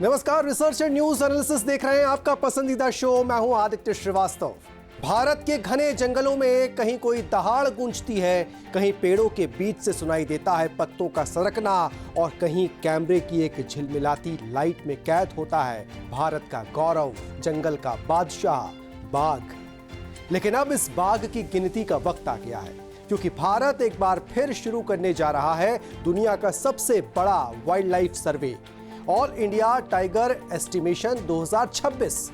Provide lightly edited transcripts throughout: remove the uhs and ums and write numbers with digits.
नमस्कार, research and news analysis देख रहे हैं आपका पसंदीदा शो। मैं हूं आदित्य श्रीवास्तव। भारत के घने जंगलों में कहीं कोई दहाड़ गूंजती है, कहीं पेड़ों के बीच से सुनाई देता है पत्तों का सरकना और कहीं कैमरे की एक झिलमिलाती लाइट में कैद होता है भारत का गौरव, जंगल का बादशाह बाघ। लेकिन अब इस बाघ की गिनती का वक्त आ गया है, क्योंकि भारत एक बार फिर शुरू करने जा रहा है दुनिया का सबसे बड़ा वाइल्ड लाइफ सर्वे, ऑल इंडिया टाइगर एस्टिमेशन 2026।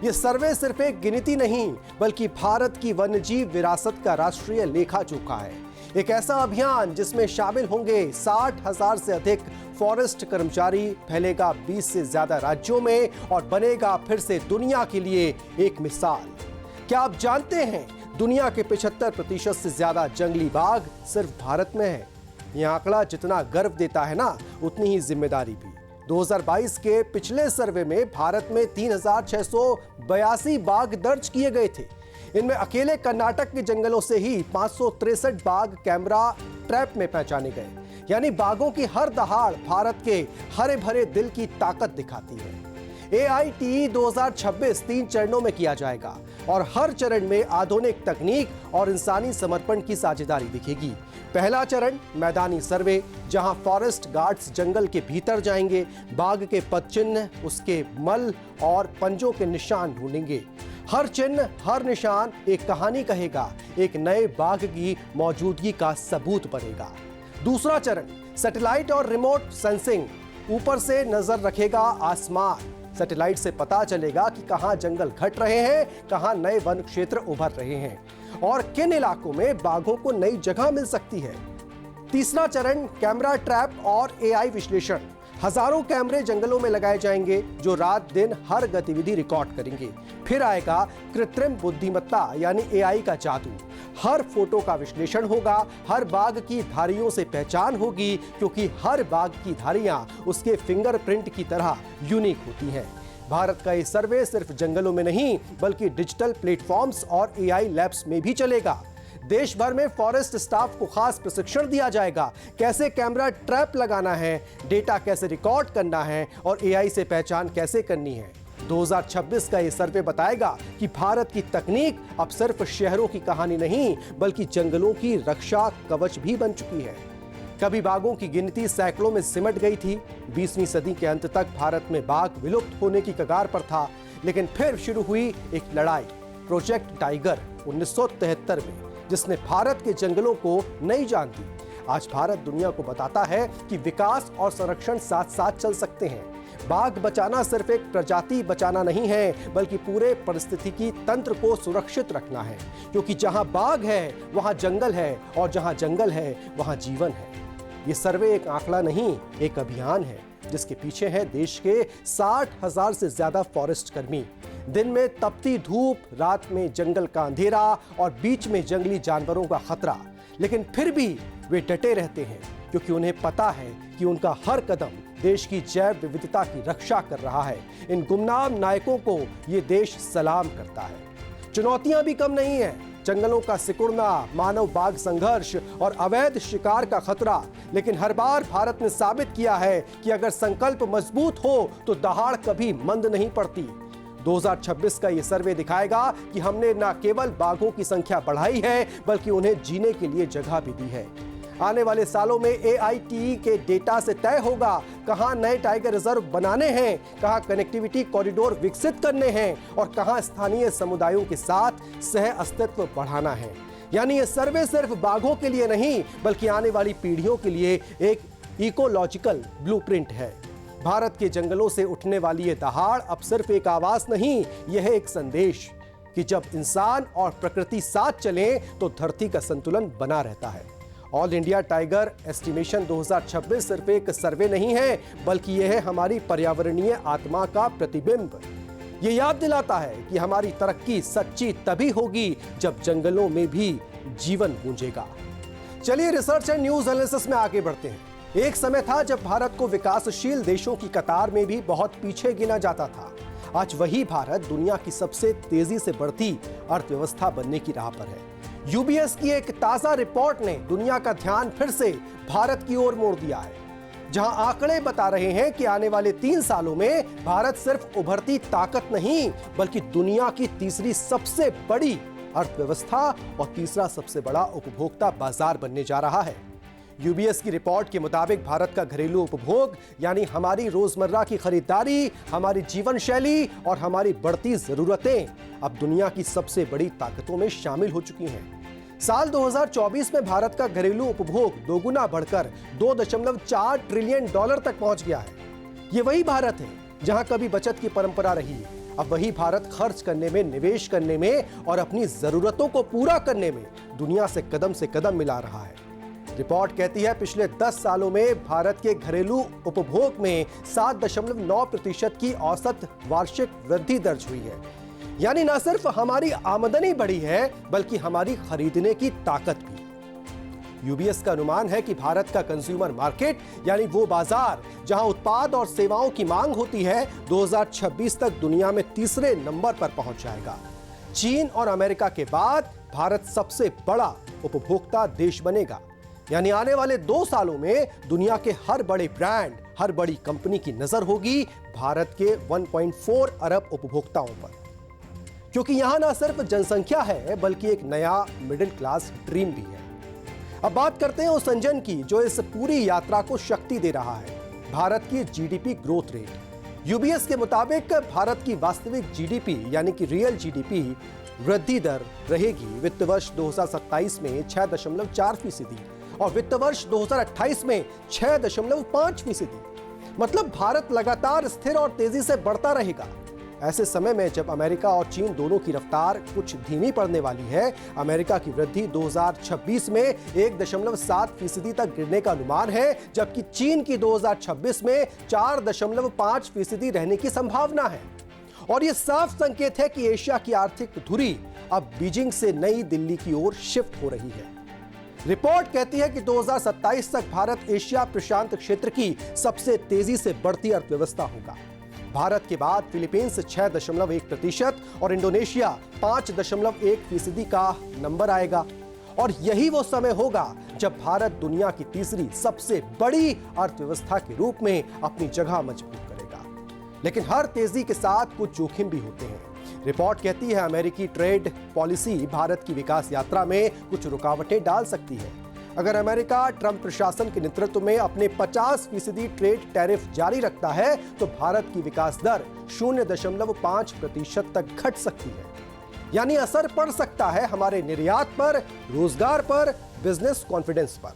यह सर्वे सिर्फ एक गिनती नहीं, बल्कि भारत की वन्यजीव विरासत का राष्ट्रीय लेखा जोखा है। एक ऐसा अभियान जिसमें शामिल होंगे 60,000 से अधिक फॉरेस्ट कर्मचारी, फैलेगा 20 से ज्यादा राज्यों में और बनेगा फिर से दुनिया के लिए एक मिसाल। क्या आप जानते हैं, दुनिया के 75% से ज्यादा जंगली बाघ सिर्फ भारत में है। यह आंकड़ा जितना गर्व देता है ना, उतनी ही जिम्मेदारी भी। 2022 के पिछले सर्वे में भारत में 3,682 बाघ दर्ज किए गए थे। इनमें अकेले कर्नाटक के जंगलों से ही 563 बाघ कैमरा ट्रैप में पहचाने गए। यानी बाघों की हर दहाड़ भारत के हरे भरे दिल की ताकत दिखाती है। AITE 2026 3 चरणों में किया जाएगा और हर चरण में आधुनिक तकनीक और इंसानी समर्पण की साझेदारी दिखेगी। पहला चरण मैदानी सर्वे, जहां फॉरेस्ट गार्ड्स जंगल के भीतर जाएंगे, बाघ के पदचिन्ह, उसके मल और पंजों के निशान ढूंढेंगे। हर चिन्ह, हर निशान एक कहानी कहेगा, एक नए बाघ की मौजूदगी का सबूत बनेगा। दूसरा चरण सैटेलाइट और रिमोट सेंसिंग, ऊपर से नजर रखेगा आसमान। सैटेलाइट से पता चलेगा कि कहां जंगल घट रहे हैं, कहां नए वन क्षेत्र उभर रहे हैं और किन इलाकों में बाघों को नई जगह मिल सकती है। तीसरा चरण कैमरा ट्रैप और AI विश्लेषण। हजारों कैमरे जंगलों में लगाए जाएंगे जो रात दिन हर गतिविधि रिकॉर्ड करेंगे। फिर आएगा कृत्रिम बुद्धिमत्ता यानी AI का जादू। हर फोटो का विश्लेषण होगा, हर बाघ की धारियों से पहचान होगी, क्योंकि हर बाघ की धारियां उसके फिंगरप्रिंट की तरह यूनिक होती हैं। भारत का ये सर्वे सिर्फ जंगलों में नहीं, बल्कि डिजिटल प्लेटफॉर्म्स और AI लैब्स में भी चलेगा। देश भर में फॉरेस्ट स्टाफ को खास प्रशिक्षण दिया जाएगा, कैसे कैमरा ट्रैप लगाना है, डेटा कैसे रिकॉर्ड करना है और AI से पहचान कैसे करनी है। 2026 का ये सर्वे बताएगा कि भारत की तकनीक अब सिर्फ शहरों की कहानी नहीं, बल्कि जंगलों की रक्षा कवच भी बन चुकी है। कभी बाघों की गिनती सैकड़ों में सिमट गई थी। 20वीं सदी के अंत तक भारत में बाघ विलुप्त होने की कगार पर था, लेकिन फिर शुरू हुई एक लड़ाई, प्रोजेक्ट टाइगर 1973 में, जिसने भारत के जंगलों को नई जान दी। आज भारत दुनिया को बताता है कि विकास और संरक्षण साथ साथ चल सकते हैं। बाघ बचाना सिर्फ एक प्रजाति बचाना नहीं है, बल्कि पूरे पारिस्थितिकी तंत्र को सुरक्षित रखना है, क्योंकि जहां बाघ है वहां जंगल है और जहां जंगल है वहां जीवन है। ये सर्वे एक आंकड़ा नहीं, एक अभियान है, जिसके पीछे है देश के 60,000 से ज्यादा फॉरेस्ट कर्मी। दिन में तपती धूप, रात में जंगल का अंधेरा और बीच में जंगली जानवरों का खतरा, लेकिन फिर भी वे डटे रहते हैं, क्योंकि उन्हें पता है कि उनका हर कदम देश की जैव विविधता की रक्षा कर रहा है। इन गुमनाम नायकों को ये देश सलाम करता है। चुनौतियां भी कम नहीं है, जंगलों का सिकुड़ना, मानव बाघ संघर्ष और अवैध शिकार का खतरा, लेकिन हर बार भारत ने साबित किया है कि अगर संकल्प मजबूत हो तो दहाड़ कभी मंद नहीं पड़ती। 2026 का ये सर्वे दिखाएगा कि हमने न केवल बाघों की संख्या बढ़ाई है, बल्कि उन्हें जीने के लिए जगह भी दी है। आने वाले सालों में AITE के डेटा से तय होगा कहां नए टाइगर रिजर्व बनाने हैं, कहां कनेक्टिविटी कॉरिडोर विकसित करने हैं और कहां स्थानीय समुदायों के साथ सह अस्तित्व बढ़ाना है। यानी ये सर्वे सिर्फ बाघों के लिए नहीं, बल्कि आने वाली पीढ़ियों के लिए एक इकोलॉजिकल ब्लूप्रिंट है। भारत के जंगलों से उठने वाली ये दहाड़ अब सिर्फ एक आवाज नहीं, यह है एक संदेश कि जब इंसान और प्रकृति साथ चलें तो धरती का संतुलन बना रहता है। ऑल इंडिया टाइगर एस्टिमेशन 2026 सिर्फ एक सर्वे नहीं है, बल्कि यह है हमारी पर्यावरणीय आत्मा का प्रतिबिंब। ये याद दिलाता है कि हमारी तरक्की सच्ची तभी होगी जब जंगलों में भी जीवन गूंजेगा। चलिए रिसर्च एंड न्यूज एनालिसिस में आगे बढ़ते हैं। एक समय था जब भारत को विकासशील देशों की कतार में भी बहुत पीछे गिना जाता था। आज वही भारत दुनिया की सबसे तेजी से बढ़ती अर्थव्यवस्था बनने की राह पर है। UBS की एक ताजा रिपोर्ट ने दुनिया का ध्यान फिर से भारत की ओर मोड़ दिया है। जहां आंकड़े बता रहे हैं कि आने वाले 3 सालों में भारत सिर्फ उभरती ताकत नहीं बल्कि दुनिया की तीसरी सबसे बड़ी अर्थव्यवस्था और तीसरा सबसे बड़ा उपभोक्ता बाजार बनने जा रहा है। यूबीएस की रिपोर्ट के मुताबिक भारत का घरेलू उपभोग यानी हमारी रोजमर्रा की खरीदारी, हमारी जीवन शैली और हमारी बढ़ती जरूरतें अब दुनिया की सबसे बड़ी ताकतों में शामिल हो चुकी हैं। साल 2024 में भारत का घरेलू उपभोग दोगुना बढ़कर 2.4 ट्रिलियन डॉलर तक पहुंच गया है। ये वही भारत है जहां कभी बचत की परंपरा रही है। अब वही भारत खर्च करने में, निवेश करने में और अपनी जरूरतों को पूरा करने में दुनिया से कदम मिला रहा है। रिपोर्ट कहती है पिछले 10 सालों में भारत के घरेलू उपभोग में 7.9% की औसत वार्षिक वृद्धि दर्ज हुई है। यानी न सिर्फ हमारी आमदनी बढ़ी है बल्कि हमारी खरीदने की ताकत भी। यूबीएस का अनुमान है कि भारत का कंज्यूमर मार्केट यानी वो बाजार जहां उत्पाद और सेवाओं की मांग होती है 2026 तक दुनिया में तीसरे नंबर पर पहुंच जाएगा। चीन और अमेरिका के बाद भारत सबसे बड़ा उपभोक्ता देश बनेगा। यानी आने वाले 2 सालों में दुनिया के हर बड़े ब्रांड, हर बड़ी कंपनी की नजर होगी भारत के 1.4 अरब उपभोक्ताओं पर। क्योंकि यहां ना सिर्फ जनसंख्या है बल्कि एक नया मिडिल क्लास ड्रीम भी है। अब बात करते हैं उस इंजन की जो इस पूरी यात्रा को शक्ति दे रहा है, भारत की जीडीपी ग्रोथ रेट। यूबीएस के मुताबिक भारत की वास्तविक जीडीपी यानी कि रियल जीडीपी वृद्धि दर रहेगी वित्त वर्ष 2027 में 6.4% और वित्त वर्ष 2028 में 6.5%। मतलब भारत लगातार स्थिर और तेजी से बढ़ता रहेगा। ऐसे समय में जब अमेरिका और चीन दोनों की रफ्तार कुछ धीमी पड़ने वाली है, अमेरिका की वृद्धि 2026 में 1.7% तक गिरने का अनुमान है, जबकि चीन की 2026 में 4.5% रहने की संभावना है। और यह साफ संकेत है कि एशिया की आर्थिक धुरी अब बीजिंग से नई दिल्ली की ओर शिफ्ट हो रही है। रिपोर्ट कहती है कि 2027 तक भारत एशिया प्रशांत क्षेत्र की सबसे तेजी से बढ़ती अर्थव्यवस्था होगा। भारत के बाद फिलीपींस 6.1% और इंडोनेशिया 5.1% का नंबर आएगा। और यही वो समय होगा जब भारत दुनिया की तीसरी सबसे बड़ी अर्थव्यवस्था के रूप में अपनी जगह मजबूत करेगा। लेकिन हर तेजी के साथ कुछ जोखिम भी होते हैं। रिपोर्ट कहती है अमेरिकी ट्रेड पॉलिसी भारत की विकास यात्रा में कुछ रुकावटें डाल सकती है। अगर अमेरिका ट्रंप प्रशासन के नेतृत्व में अपने 50% ट्रेड टैरिफ जारी रखता है तो भारत की विकास दर 0.5% तक घट सकती है। यानी असर पड़ सकता है हमारे निर्यात पर, रोजगार पर, बिजनेस कॉन्फिडेंस पर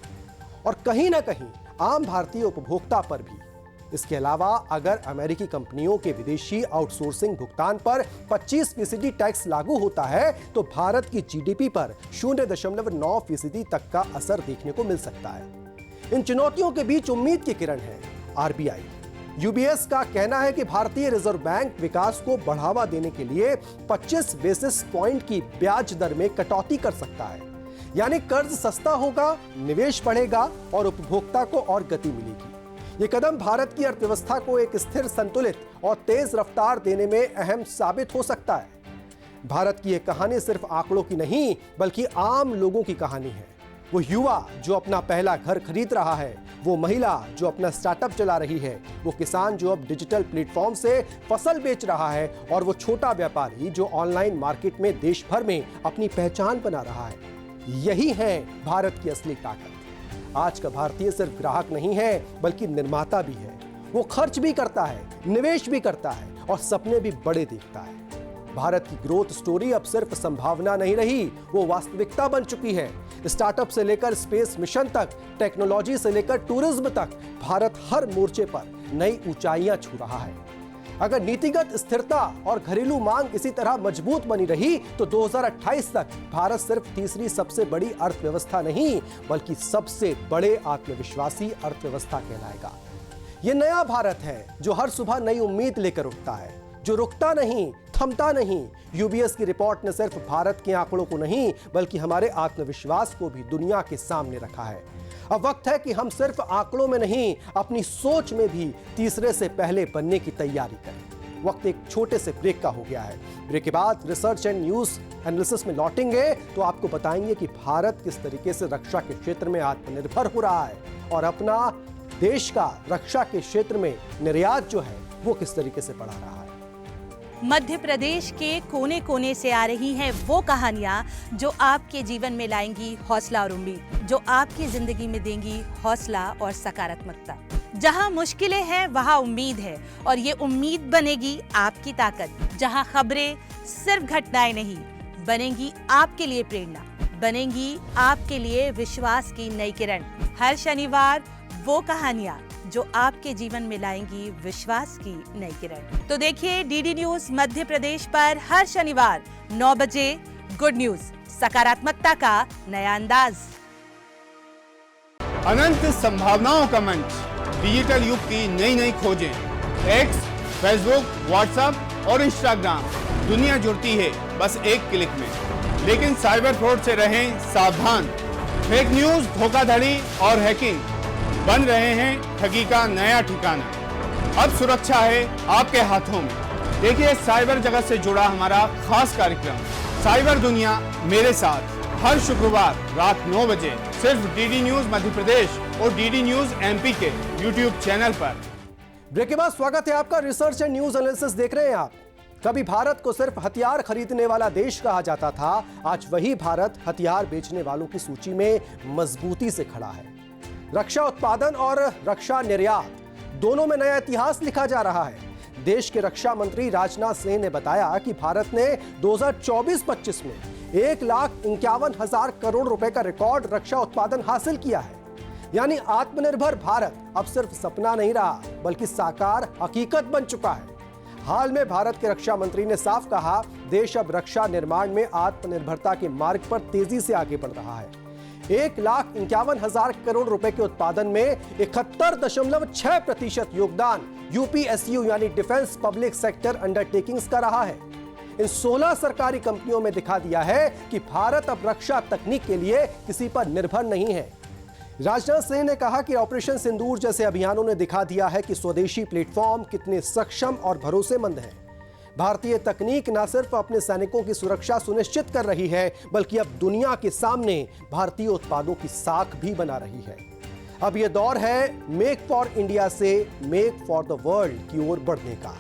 और कहीं ना कहीं आम भारतीय उपभोक्ता पर भी। इसके अलावा अगर अमेरिकी कंपनियों के विदेशी आउटसोर्सिंग भुगतान पर 25% टैक्स लागू होता है तो भारत की जीडीपी पर 0.9% तक का असर देखने को मिल सकता है। इन चुनौतियों के बीच उम्मीद की किरण है आरबीआई। यूबीएस का कहना है कि भारतीय रिजर्व बैंक विकास को बढ़ावा देने के लिए 25 बेसिस पॉइंट की ब्याज दर में कटौती कर सकता है। यानी कर्ज सस्ता होगा, निवेश बढ़ेगा और उपभोक्ता को और गति मिलेगी। ये कदम भारत की अर्थव्यवस्था को एक स्थिर, संतुलित और तेज रफ्तार देने में अहम साबित हो सकता है। भारत की ये कहानी सिर्फ आंकड़ों की नहीं बल्कि आम लोगों की कहानी है। वो युवा जो अपना पहला घर खरीद रहा है, वो महिला जो अपना स्टार्टअप चला रही है, वो किसान जो अब डिजिटल प्लेटफॉर्म से फसल बेच रहा है और वो छोटा व्यापारी जो ऑनलाइन मार्केट में देश भर में अपनी पहचान बना रहा है। यही है भारत की असली ताकत। आज का भारतीय सिर्फ ग्राहक नहीं है बल्कि निर्माता भी है। वो खर्च भी करता है, निवेश भी करता है और सपने भी बड़े देखता है। भारत की ग्रोथ स्टोरी अब सिर्फ संभावना नहीं रही, वो वास्तविकता बन चुकी है। स्टार्टअप से लेकर स्पेस मिशन तक, टेक्नोलॉजी से लेकर टूरिज्म तक, भारत हर मोर्चे पर नई ऊंचाइयां छू रहा है। अगर नीतिगत स्थिरता और घरेलू मांग इसी तरह मजबूत बनी रही तो 2028 तक भारत सिर्फ तीसरी सबसे बड़ी अर्थव्यवस्था नहीं बल्कि सबसे बड़े आत्मविश्वासी अर्थव्यवस्था कहलाएगा। यह नया भारत है जो हर सुबह नई उम्मीद लेकर उठता है, जो रुकता नहीं, थमता नहीं। यूबीएस की रिपोर्ट ने सिर्फ भारत के आंकड़ों को नहीं बल्कि हमारे आत्मविश्वास को भी दुनिया के सामने रखा है। अब वक्त है कि हम सिर्फ आंकड़ों में नहीं, अपनी सोच में भी तीसरे से पहले बनने की तैयारी करें। वक्त एक छोटे से ब्रेक का हो गया है। ब्रेक के बाद रिसर्च एंड न्यूज एनालिसिस में लौटेंगे तो आपको बताएंगे कि भारत किस तरीके से रक्षा के क्षेत्र में आत्मनिर्भर हो रहा है और अपना देश का रक्षा के क्षेत्र में निर्यात जो है वो किस तरीके से बढ़ा रहा है। मध्य प्रदेश के कोने कोने से आ रही हैं वो कहानियां जो आपके जीवन में लाएंगी हौसला और उम्मीद, जो आपकी जिंदगी में देंगी हौसला और सकारात्मकता। जहां मुश्किलें हैं वहां उम्मीद है और ये उम्मीद बनेगी आपकी ताकत। जहां खबरें सिर्फ घटनाएं नहीं, बनेंगी आपके लिए प्रेरणा, बनेंगी आपके लिए विश्वास की नई किरण। हर शनिवार वो कहानियां जो आपके जीवन में लाएंगी विश्वास की नई किरण। तो देखिए डीडी न्यूज मध्य प्रदेश पर हर शनिवार 9 बजे गुड न्यूज, सकारात्मकता का नया अंदाज। अनंत संभावनाओं का मंच, डिजिटल युग की नई नई खोजें। एक्स, फेसबुक, व्हाट्सएप और इंस्टाग्राम, दुनिया जुड़ती है बस एक क्लिक में। लेकिन साइबर फ्रॉड से रहें सावधान। फेक न्यूज, धोखाधड़ी और हैकिंग बन रहे हैं ठगी का नया ठिकाना। अब सुरक्षा है आपके हाथों में। देखिए साइबर जगत से जुड़ा हमारा खास कार्यक्रम साइबर दुनिया मेरे साथ, हर शुक्रवार रात 9 बजे सिर्फ डीडी न्यूज मध्य प्रदेश और डीडी न्यूज एमपी के यूट्यूब चैनल पर। ब्रेक के बाद स्वागत है आपका। रिसर्च एंड न्यूज एनालिसिस देख रहे हैं आप। कभी भारत को सिर्फ हथियार खरीदने वाला देश कहा जाता था, आज वही भारत हथियार बेचने वालों की सूची में मजबूती से खड़ा है। रक्षा उत्पादन और रक्षा निर्यात दोनों में नया इतिहास लिखा जा रहा है। देश के रक्षा मंत्री राजनाथ सिंह ने बताया कि भारत ने 2024-25 में 1,51,000 करोड़ रुपए का रिकॉर्ड रक्षा उत्पादन हासिल किया है। यानी आत्मनिर्भर भारत अब सिर्फ सपना नहीं रहा बल्कि साकार हकीकत बन चुका है। हाल में भारत के रक्षा मंत्री ने साफ कहा, देश अब रक्षा निर्माण में आत्मनिर्भरता के मार्ग पर तेजी से आगे बढ़ रहा है। 1,51,000 करोड़ रुपए के उत्पादन में 71.6% योगदान यूपीएसयू यानी डिफेंस पब्लिक सेक्टर अंडरटेकिंग्स का रहा है। इन 16 सरकारी कंपनियों में दिखा दिया है कि भारत अब रक्षा तकनीक के लिए किसी पर निर्भर नहीं है। राजनाथ सिंह ने कहा कि ऑपरेशन सिंदूर जैसे अभियानों ने दिखा दिया है कि स्वदेशी प्लेटफॉर्म कितने सक्षम और भरोसेमंद हैं। भारतीय तकनीक न सिर्फ अपने सैनिकों की सुरक्षा सुनिश्चित कर रही है बल्कि अब दुनिया के सामने भारतीय उत्पादों की साख भी बना रही है। अब यह दौर है मेक फॉर इंडिया से मेक फॉर द वर्ल्ड की ओर बढ़ने का।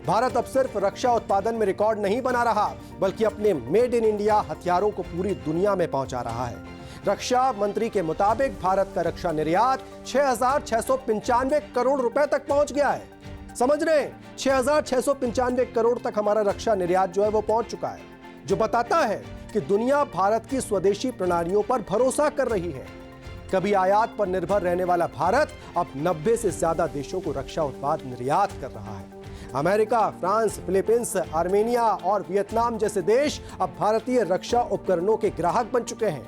भारत अब सिर्फ रक्षा उत्पादन में रिकॉर्ड नहीं बना रहा बल्कि अपने मेड इन इंडिया हथियारों को पूरी दुनिया में पहुंचा रहा है। रक्षा मंत्री के मुताबिक भारत का रक्षा निर्यात 6,695 करोड़ रुपए तक पहुंच गया है। समझ रहे हैं, 6,695 करोड़ तक हमारा रक्षा निर्यात जो है वो पहुंच चुका है, जो बताता है कि दुनिया भारत की स्वदेशी प्रणालियों पर भरोसा कर रही है। कभी आयात पर निर्भर रहने वाला भारत अब 90 से ज्यादा देशों को रक्षा उत्पाद निर्यात कर रहा है। अमेरिका, फ्रांस, फिलीपींस, आर्मेनिया और वियतनाम जैसे देश अब भारतीय रक्षा उपकरणों के ग्राहक बन चुके हैं।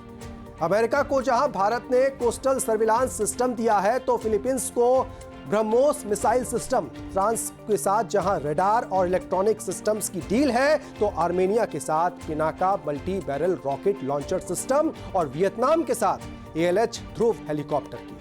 अमेरिका को जहां भारत ने कोस्टल सर्विलांस सिस्टम दिया है तो फिलीपींस को ब्रह्मोस मिसाइल सिस्टम, फ्रांस के साथ जहां रडार और इलेक्ट्रॉनिक सिस्टम्स की डील है तो आर्मेनिया के साथ Pinaka multi barrel rocket launcher system और वियतनाम के साथ ALH ध्रुव हेलीकॉप्टर की।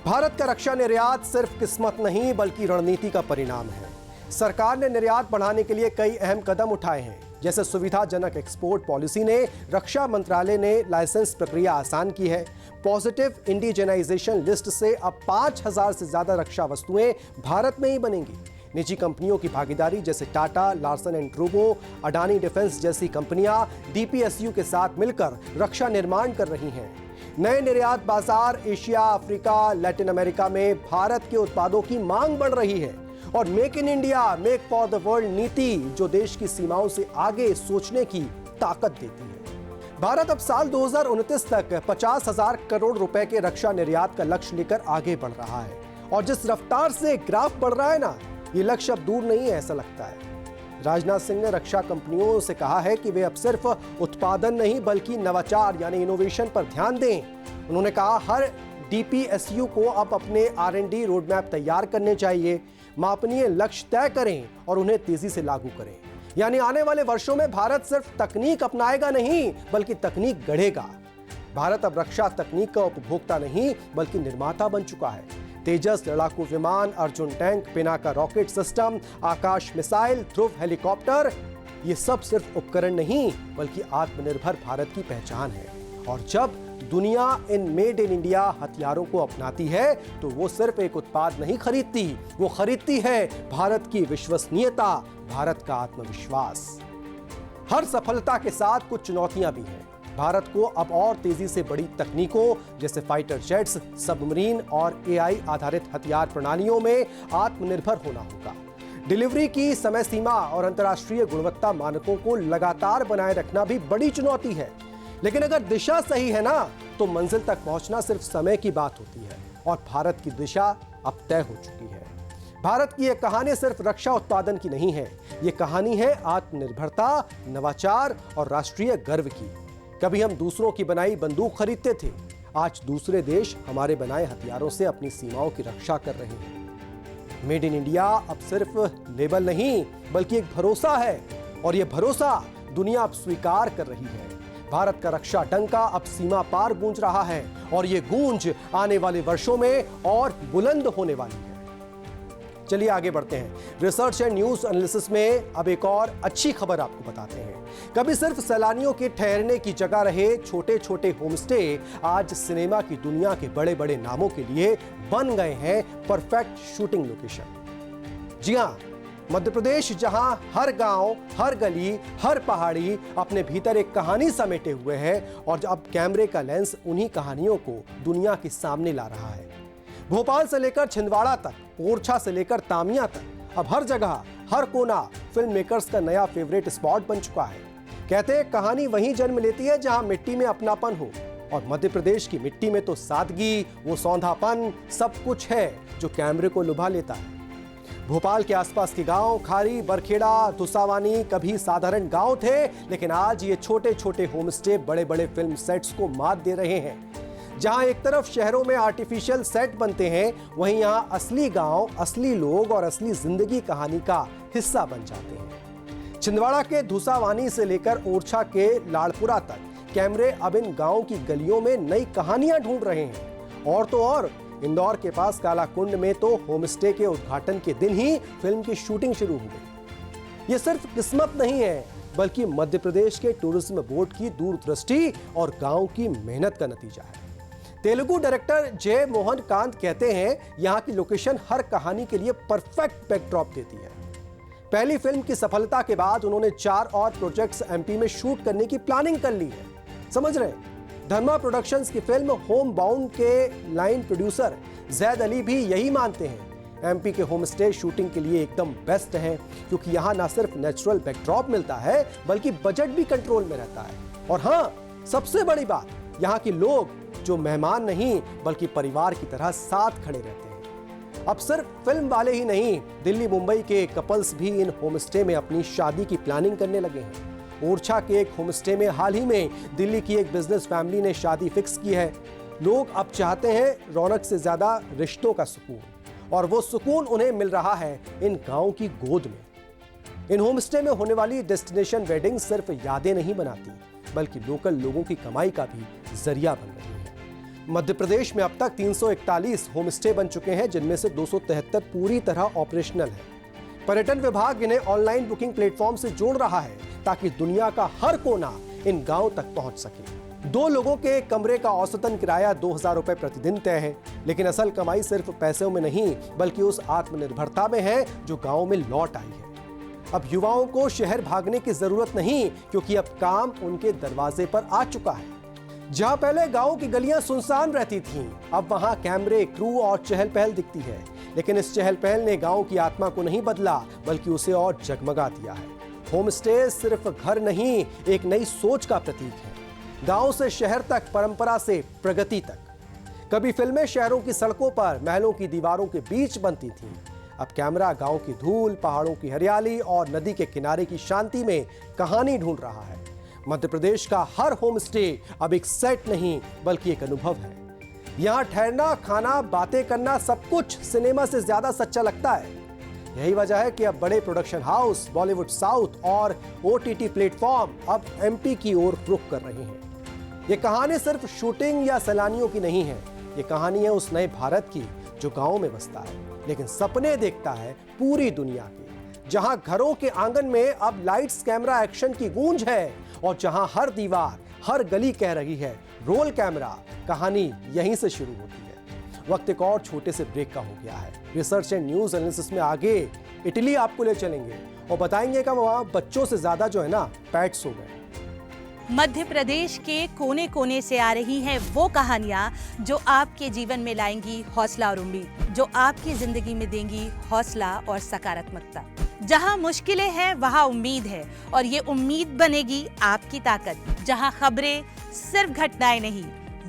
भारत का रक्षा निर्यात सिर्फ किस्मत नहीं बल्कि रणनीति का परिणाम है। सरकार ने निर्यात बढ़ाने के लिए कई अहम कदम उठाए हैं, जैसे सुविधाजनक एक्सपोर्ट पॉलिसी ने रक्षा मंत्रालय ने लाइसेंस प्रक्रिया आसान की है। पॉजिटिव इंडिजेनाइजेशन लिस्ट से अब 5,000 से ज्यादा रक्षा वस्तुएं भारत में ही बनेंगी। निजी कंपनियों की भागीदारी जैसे Tata, Larsen and Toubro, Adani defence जैसी कंपनियां DPSU के साथ मिलकर रक्षा निर्माण कर रही हैं। नए निर्यात बाजार एशिया, अफ्रीका, लैटिन अमेरिका में भारत के उत्पादों की मांग बढ़ रही है और make in India, make for the world नीति जो देश की सीमाओं से आगे सोचने की ताकत देती है। भारत अब साल 2029 तक 50,000 करोड़ रुपए के रक्षा निर्यात का लक्ष्य लेकर आगे बढ़ रहा है और जिस रफ्तार से ग्राफ बढ़ रहा है ना, ये लक्ष्य अब दूर नहीं है ऐसा लगता है। राजनाथ सिंह ने रक्षा कंपनियों से कहा है कि वे अब सिर्फ उत्पादन नहीं बल्कि नवाचार यानी इनोवेशन पर ध्यान दें। उन्होंने कहा हर DPSU को अब अपने R&D रोडमैप तैयार करने चाहिए, मापनीय लक्ष्य तय करें और उन्हें तेजी से लागू करें। यानी आने वाले वर्षों में भारत सिर्फ तकनीक अपनाएगा नहीं बल्कि तकनीक गढ़ेगा। भारत अब रक्षा तकनीक का उपभोक्ता नहीं बल्कि निर्माता बन चुका है। तेजस लड़ाकू विमान, Arjun tank, Pinaka rocket system, Akash missile, Dhruv helicopter, ये सब सिर्फ उपकरण नहीं बल्कि आत्मनिर्भर भारत की पहचान है। और जब दुनिया इन मेड इन इंडिया हथियारों को अपनाती है तो वो सिर्फ एक उत्पाद नहीं खरीदती, वो खरीदती है भारत की विश्वसनीयता, भारत का आत्मविश्वास। हर सफलता के साथ कुछ चुनौतियां भी हैं। भारत को अब और तेजी से बड़ी तकनीकों जैसे फाइटर जेट्स, सबमरीन और एआई आधारित हथियार प्रणालियों में आत्मनिर्भर होना होगा। डिलीवरी की समय सीमा और अंतर्राष्ट्रीय गुणवत्ता मानकों को लगातार बनाए रखना भी बड़ी चुनौती है। लेकिन अगर दिशा सही है ना, तो मंजिल तक पहुंचना सिर्फ समय की बात होती है और भारत की दिशा अब तय हो चुकी है। भारत की यह कहानी सिर्फ रक्षा उत्पादन की नहीं है, यह कहानी है आत्मनिर्भरता, नवाचार और राष्ट्रीय गर्व की। कभी हम दूसरों की बनाई बंदूक खरीदते थे, आज दूसरे देश हमारे बनाए हथियारों से अपनी सीमाओं की रक्षा कर रहे हैं। मेड इन इंडिया अब सिर्फ लेबल नहीं बल्कि एक भरोसा है और यह भरोसा दुनिया अब स्वीकार कर रही है। भारत का रक्षा डंका अब सीमा पार गूंज रहा है और यह गूंज आने वाले वर्षों में और बुलंद होने वाली है। चलिए आगे बढ़ते हैं। रिसर्च एंड न्यूज एनालिसिस में अब एक और अच्छी खबर आपको बताते हैं। कभी सिर्फ सैलानियों के ठहरने की जगह रहे छोटे छोटे होमस्टे आज सिनेमा की दुनिया के बड़े बड़े नामों के लिए बन गए हैं परफेक्ट शूटिंग लोकेशन। जी हां, मध्य प्रदेश जहां हर गांव, हर गली, हर पहाड़ी अपने भीतर एक कहानी समेटे हुए है और अब कैमरे का लेंस उन्हीं कहानियों को दुनिया के सामने ला रहा है। भोपाल से लेकर छिंदवाड़ा तक, ओरछा से लेकर तामिया तक, अब हर जगह, हर कोना फिल्म मेकर्स का नया फेवरेट स्पॉट बन चुका है। कहते हैं कहानी वहीं जन्म लेती है जहां मिट्टी में अपनापन हो, और मध्य प्रदेश की मिट्टी में तो सादगी, वो सौंधापन सब कुछ है जो कैमरे को लुभा लेता है। भोपाल के आसपास के गांव खारी, बरखेड़ा, धुसावानी कभी साधारण गांव थे, लेकिन आज ये छोटे छोटे होमस्टे बड़े बड़े फिल्म सेट्स को मात दे रहे हैं। जहां एक तरफ शहरों में आर्टिफिशियल सेट बनते हैं, वहीं यहां असली गांव, असली लोग और असली जिंदगी कहानी का हिस्सा बन जाते हैं। छिंदवाड़ा के धुसावानी से लेकर ओरछा के लाड़पुरा तक कैमरे अब इन गांव की गलियों में नई कहानियां ढूंढ रहे हैं। और तो और इंदौर के पास कालाकुंड में तो होमस्टे के उद्घाटन के दिन ही फिल्म की शूटिंग शुरू हो गई। ये सिर्फ किस्मत नहीं है, बल्कि मध्य प्रदेश के टूरिज्म बोर्ड की दूरदृष्टि और गांव की मेहनत का नतीजा है। तेलुगु डायरेक्टर जय मोहन कांत कहते हैं, यहाँ की लोकेशन हर कहानी के लिए परफेक्ट बैकड्रॉप देती है। पहली फिल्म की सफलता के बाद उन्होंने 4 और प्रोजेक्ट्स एमपी में शूट करने की प्लानिंग कर ली है। समझ रहे हैं? धर्मा प्रोडक्शंस की फिल्म होम बाउंड के लाइन प्रोड्यूसर जैद अली भी यही मानते हैं। एमपी के होमस्टे शूटिंग के लिए एकदम बेस्ट हैं, क्योंकि यहाँ ना सिर्फ नेचुरल बैकड्रॉप मिलता है, बल्कि बजट भी कंट्रोल में रहता है। और हाँ, सबसे बड़ी बात, यहाँ के लोग जो मेहमान नहीं बल्कि परिवार की तरह साथ खड़े रहते हैं। अब सिर्फ फिल्म वाले ही नहीं, दिल्ली मुंबई के कपल्स भी इन होमस्टे में अपनी शादी की प्लानिंग करने लगे हैं। ओरछा के एक होमस्टे में हाल ही में दिल्ली की एक बिजनेस फैमिली ने शादी फिक्स की है। लोग अब चाहते हैं रौनक से ज्यादा रिश्तों का सुकून, और वो सुकून उन्हें मिल रहा है इन गांव की गोद में। इन होमस्टे में होने वाली डेस्टिनेशन वेडिंग सिर्फ यादें नहीं बनाती, बल्कि लोकल लोगों की कमाई का भी जरिया बन रही है। मध्य प्रदेश में अब तक 341 होमस्टे बन चुके हैं, जिनमें से 273 पूरी तरह ऑपरेशनल है। पर्यटन विभाग इन्हें ऑनलाइन बुकिंग प्लेटफॉर्म से जोड़ रहा है, ताकि दुनिया का हर कोना इन गांव तक पहुंच सके। 2 लोगों के कमरे का औसतन किराया 2000 रुपए प्रतिदिन तय है, लेकिन असल कमाई सिर्फ पैसों में नहीं, बल्कि उस आत्मनिर्भरता में है जो गांव में लौट आई है। अब युवाओं को शहर भागने की जरूरत नहीं, क्योंकि अब काम उनके दरवाजे पर आ चुका है। जहां पहले गांव की गलियां सुनसान रहती थीं, अब वहां कैमरे, क्रू और चहल पहल दिखती है। लेकिन इस चहल पहल ने गांव की आत्मा को नहीं बदला, बल्कि उसे और जगमगा दिया है। होमस्टे सिर्फ घर नहीं, एक नई सोच का प्रतीक है। गांव से शहर तक, परंपरा से प्रगति तक। कभी फिल्में शहरों की सड़कों पर, महलों की दीवारों के बीच बनती थीं। अब कैमरा गांव की धूल, पहाड़ों की हरियाली और नदी के किनारे की शांति में कहानी ढूंढ रहा है। मध्य प्रदेश का हर होमस्टे अब एक सेट नहीं, बल्कि एक अनुभव है। यहाँ ठहरना, खाना, बातें करना सब कुछ सिनेमा से ज्यादा सच्चा लगता है। यही वजह है कि अब बड़े प्रोडक्शन हाउस, बॉलीवुड, साउथ और OTT प्लेटफॉर्म अब एमपी की ओर रुख कर रहे हैं। ये कहानी सिर्फ शूटिंग या सैलानियों की नहीं है, ये कहानी है उस नए भारत की जो गांव में बसता है, लेकिन सपने देखता है पूरी दुनिया के। जहां घरों के आंगन में अब लाइट्स, कैमरा, एक्शन की गूंज है, और जहां हर दीवार, हर गली कह रही है रोल कैमरा, कहानी यहीं से शुरू होती है। वक्त एक और छोटे से ब्रेक का हो गया है। रिसर्च एंड न्यूज एनालिसिस में आगे इटली आपको ले चलेंगे और बताएंगे कि वहां बच्चों से ज्यादा जो है ना पेट्स हो गए। मध्य प्रदेश के कोने कोने से आ रही हैं वो कहानियां जो आपके जीवन में लाएंगी हौसला और उम्मीद, जो आपकी जिंदगी में देंगी हौसला और सकारात्मकता। जहां मुश्किलें हैं वहां उम्मीद है और ये उम्मीद बनेगी आपकी ताकत। जहां खबरें सिर्फ घटनाएं नहीं,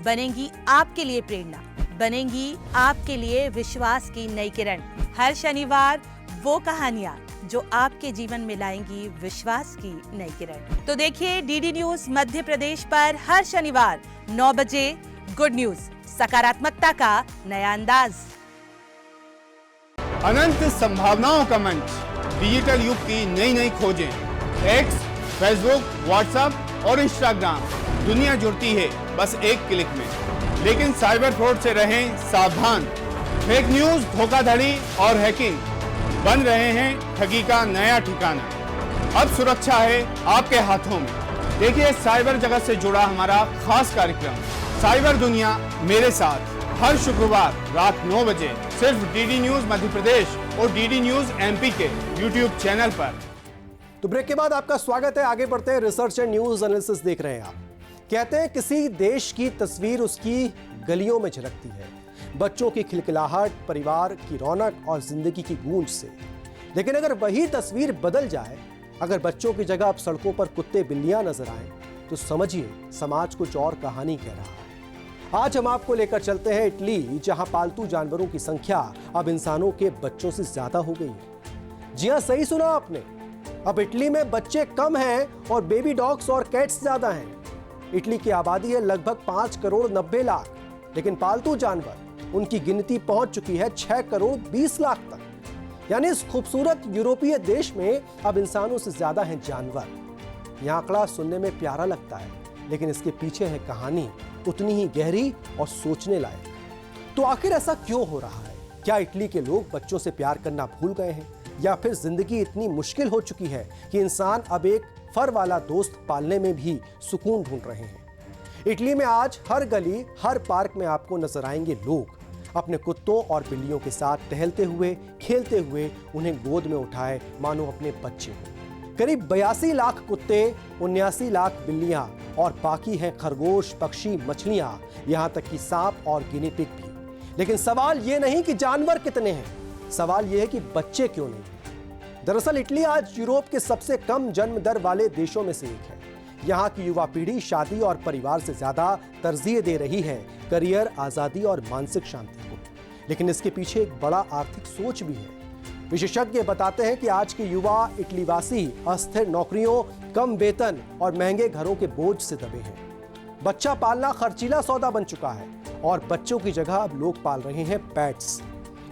बनेंगी आपके लिए प्रेरणा, बनेंगी आपके लिए विश्वास की नई किरण। हर शनिवार वो कहानियां जो आपके जीवन में लाएंगी विश्वास की नई किरण। तो देखिए डीडी न्यूज मध्य प्रदेश पर हर शनिवार 9 बजे गुड न्यूज, सकारात्मकता का नया अंदाज। अनंत संभावनाओं का मंच, डिजिटल युग की नई नई खोजें। एक्स, फेसबुक, व्हाट्सएप और इंस्टाग्राम, दुनिया जुड़ती है बस एक क्लिक में। लेकिन साइबर फ्रॉड से रहें सावधान। फेक न्यूज, धोखाधड़ी और हैकिंग बन रहे हैं ठगी का नया ठिकाना। अब सुरक्षा है आपके हाथों में। देखिए साइबर जगत से जुड़ा हमारा खास कार्यक्रम साइबर दुनिया मेरे साथ, हर शुक्रवार रात 9 बजे सिर्फ डीडी न्यूज मध्य प्रदेश और डीडी न्यूज एमपी के यूट्यूब चैनल पर। तो ब्रेक के बाद आपका स्वागत है। आगे बढ़ते हैं। रिसर्च एंड न्यूज एनालिसिस देख रहे हैं आप। कहते हैं किसी देश की तस्वीर उसकी गलियों में झलकती है, बच्चों की खिलखिलाहट, परिवार की रौनक और जिंदगी की गूंज से। लेकिन अगर वही तस्वीर बदल जाए, अगर बच्चों की जगह अब सड़कों पर कुत्ते बिल्लियां नजर आए, तो समझिए समाज कुछ और कहानी कह रहा है। आज हम आपको लेकर चलते हैं इटली, जहां पालतू जानवरों की संख्या अब इंसानों के बच्चों से ज्यादा हो गई है। जी हां, सही सुना आपने। अब इटली में बच्चे कम हैं और बेबी डॉग्स और कैट्स ज्यादा हैं। इटली की आबादी है लगभग 5 करोड़ 90 लाख, लेकिन पालतू जानवर उनकी गिनती पहुंच चुकी है 6 करोड़ 20 लाख तक। यानी इस खूबसूरत यूरोपीय देश में अब इंसानों से ज्यादा हैं जानवर। यह आंकड़ा सुनने में प्यारा लगता है, लेकिन इसके पीछे है कहानी उतनी ही गहरी और सोचने लायक। तो आखिर ऐसा क्यों हो रहा है? क्या इटली के लोग बच्चों से प्यार करना भूल गए हैं, या फिर जिंदगी इतनी मुश्किल हो चुकी है कि इंसान अब एक फर वाला दोस्त पालने में भी सुकून ढूंढ रहे हैं? इटली में आज हर गली, हर पार्क में आपको नजर आएंगे लोग अपने कुत्तों और बिल्लियों के साथ टहलते हुए, खेलते हुए, उन्हें गोद में उठाए मानो अपने बच्चे हों। करीब 82 लाख कुत्ते, 79 लाख बिल्लियां और बाकी हैं खरगोश, पक्षी, मछलियां, यहां तक कि सांप और गिनी पिग भी। लेकिन सवाल ये नहीं कि जानवर कितने हैं, सवाल यह है कि बच्चे क्यों नहीं। दरअसल इटली आज यूरोप के सबसे कम जन्म दर वाले देशों में से एक है। यहाँ की युवा पीढ़ी शादी और परिवार से ज्यादा तरजीह दे रही है करियर, आजादी और मानसिक शांति को। लेकिन इसके पीछे एक बड़ा आर्थिक सोच भी है। विशेषज्ञ बताते हैं कि आज के युवा इटलीवासी अस्थिर नौकरियों, कम वेतन और महंगे घरों के बोझ से दबे हैं। बच्चा पालना खर्चीला सौदा बन चुका है और बच्चों की जगह अब लोग पाल रहे हैं पेट्स,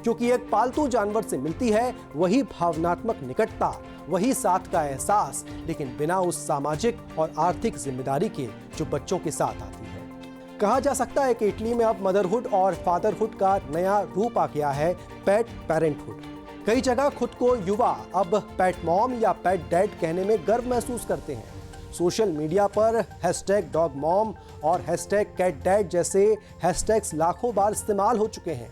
क्योंकि एक पालतू जानवर से मिलती है वही भावनात्मक निकटता, वही साथ का एहसास, लेकिन बिना उस सामाजिक और आर्थिक जिम्मेदारी के जो बच्चों के साथ आती है। कहा जा सकता है कि इटली में अब मदरहुड और फादरहुड का नया रूप आ गया है, पेट पेरेंटहुड। कई जगह खुद को युवा अब पेट मॉम या पेट डैड कहने में गर्व महसूस करते हैं। सोशल मीडिया पर #डॉग मॉम और #कैट डैड जैसे हैशटैग्स लाखों बार इस्तेमाल हो चुके हैं।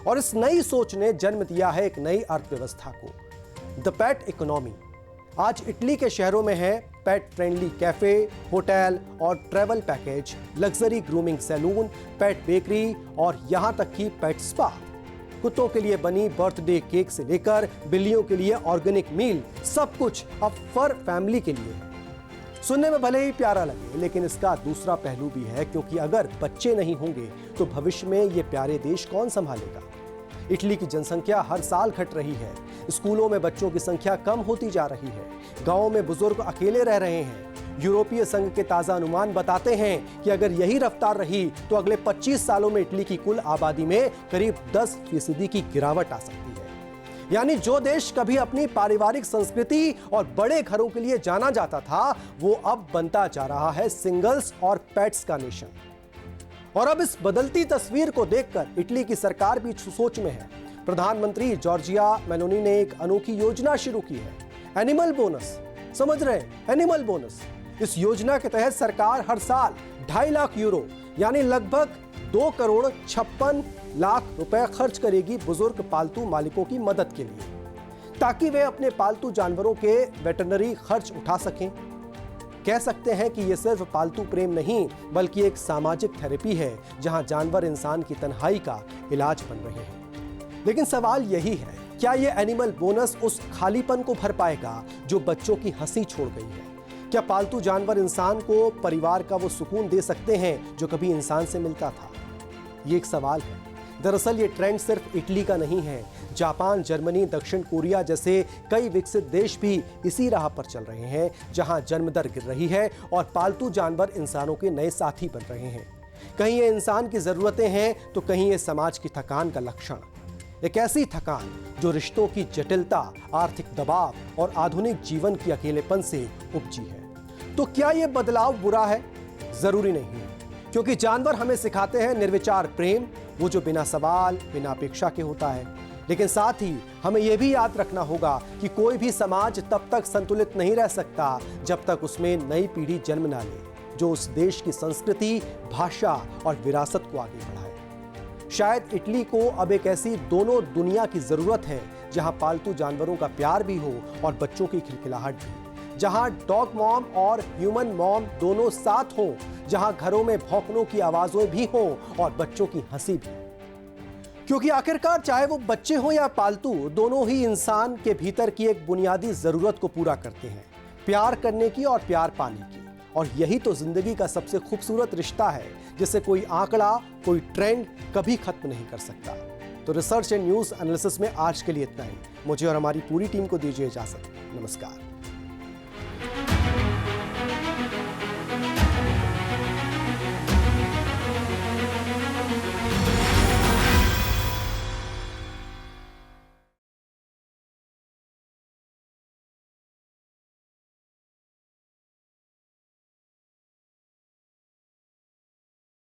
और इस नई सोच ने जन्म दिया है एक नई अर्थव्यवस्था को, द पेट इकोनॉमी। आज इटली के शहरों में है पेट फ्रेंडली कैफे, होटल और travel package, luxury grooming salon, pet bakery और यहां तक कि पेट स्पा। कुत्तों के लिए बनी बर्थडे केक से लेकर बिल्लियों के लिए ऑर्गेनिक मील, सब कुछ अब फर फैमिली के लिए है। सुनने में भले ही प्यारा लगे, लेकिन इसका दूसरा पहलू भी है, क्योंकि अगर बच्चे नहीं होंगे तो भविष्य में ये प्यारे देश कौन संभालेगा? इटली की जनसंख्या हर साल घट रही है, स्कूलों में बच्चों की संख्या कम होती जा रही है, गांवों में बुजुर्ग अकेले रह रहे हैं। यूरोपीय संघ के ताजा अनुमान बताते हैं कि अगर यही रफ्तार रही तो अगले 25 सालों में इटली की कुल आबादी में करीब 10% की गिरावट आ सकती है। यानी जो देश कभी अपनी पारिवारिक संस्कृति और बड़े घरों के लिए जाना जाता था, वो अब बनता जा रहा है सिंगल्स और पेट्स का नेशन। और अब इस बदलती तस्वीर को देखकर इटली की सरकार भी सोच में है। प्रधानमंत्री जॉर्जिया मेलोनी ने एक अनोखी योजना शुरू की है, एनिमल बोनस। समझ रहे हैं? Animal bonus. इस योजना के तहत सरकार हर साल 2.5 लाख यूरो यानी लगभग 2 करोड़ 56 लाख रुपए खर्च करेगी बुजुर्ग पालतू मालिकों की मदद के लिए, ताकि वे अपने पालतू जानवरों के वेटरनरी खर्च उठा सकें। कह सकते हैं कि यह सिर्फ पालतू प्रेम नहीं बल्कि एक सामाजिक थेरेपी है, जहां जानवर इंसान की तन्हाई का इलाज बन रहे हैं। लेकिन सवाल यही है, क्या यह एनिमल बोनस उस खालीपन को भर पाएगा जो बच्चों की हंसी छोड़ गई है? क्या पालतू जानवर इंसान को परिवार का वो सुकून दे सकते हैं जो कभी इंसान से मिलता था? ये एक सवाल है। दरअसल ये ट्रेंड सिर्फ इटली का नहीं है। जापान, जर्मनी, दक्षिण कोरिया जैसे कई विकसित देश भी इसी राह पर चल रहे हैं, जहां जन्म दर गिर रही है और पालतू जानवर इंसानों के नए साथी बन रहे हैं। कहीं ये इंसान की जरूरतें हैं तो कहीं ये समाज की थकान का लक्षण। एक ऐसी थकान जो रिश्तों की जटिलता, आर्थिक दबाव और आधुनिक जीवन की अकेलेपन से उपजी है। तो क्या यह बदलाव बुरा है? जरूरी नहीं है, क्योंकि जानवर हमें सिखाते हैं निर्विचार प्रेम, वो जो बिना सवाल, बिना अपेक्षा के होता है। लेकिन साथ ही हमें यह भी याद रखना होगा कि कोई भी समाज तब तक संतुलित नहीं रह सकता जब तक उसमें नई पीढ़ी जन्म ना ले, जो उस देश की संस्कृति, भाषा और विरासत को आगे बढ़ाए। शायद इटली को अब एक ऐसी दोनों दुनिया की जरूरत है, जहां पालतू जानवरों का प्यार भी हो और बच्चों की खिलखिलाहट भी, जहां डॉग मॉम और ह्यूमन मॉम दोनों साथ हों, जहां घरों में भौंकनों की आवाजें भी हों और बच्चों की हंसी भी। क्योंकि आखिरकार चाहे वो बच्चे हों या पालतू, दोनों ही इंसान के भीतर की एक बुनियादी जरूरत को पूरा करते हैं, प्यार करने की और प्यार पाने की। और यही तो जिंदगी का सबसे खूबसूरत रिश्ता है, जिसे कोई आंकड़ा, कोई ट्रेंड कभी खत्म नहीं कर सकता। तो रिसर्च एंड न्यूज एनालिसिस में आज के लिए इतना ही। मुझे और हमारी पूरी टीम को दीजिए इजाजत। नमस्कार।